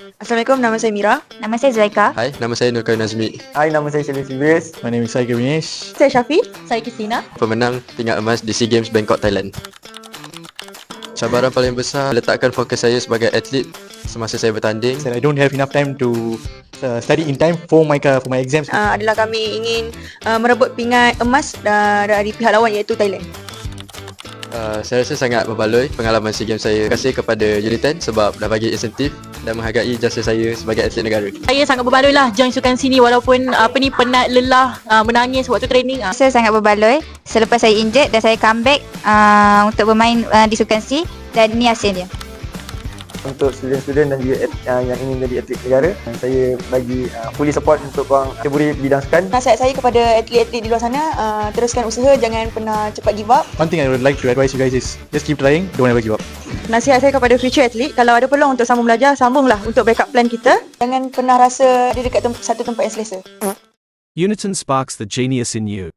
Assalamualaikum, nama saya Mira. Nama saya Zaika. Hai, nama saya Nurkan Nazmi. Hai, nama saya Shalin Sibis. My name is Saika Vinesh. Saya Syafi. Saya Kristina. Pemenang tingkat emas di SEA Games Bangkok, Thailand. Cabaran paling besar letakkan fokus saya sebagai atlet semasa saya bertanding. Said I don't have enough time to study in time for my exams. Adalah kami ingin merebut pingat emas dari pihak lawan iaitu Thailand. Saya rasa sangat berbaloi pengalaman SEA Games saya. Terima kasih kepada UNITEN sebab dah bagi insentif dan menghargai jasa saya sebagai atlet negara. Saya sangat berbaloi lah join Sukan SEA ni walaupun penat, lelah, menangis waktu training. Saya sangat berbaloi selepas saya injured dan saya comeback untuk bermain di Sukan SEA dan ini hasilnya. Untuk student-student dan juga yang ingin jadi atlet negara, saya bagi fully support untuk korang ceburi bidang sukan. Nasihat saya kepada atlet-atlet di luar sana, teruskan usaha, jangan pernah cepat give up. One thing I would like to advise you guys is just keep trying, don't ever give up. Nasihat saya kepada future atlet, kalau ada peluang untuk sambung belajar, sambunglah untuk backup plan kita. Jangan pernah rasa ada dekat satu tempat yang selesa. UNITEN sparks the genius in you.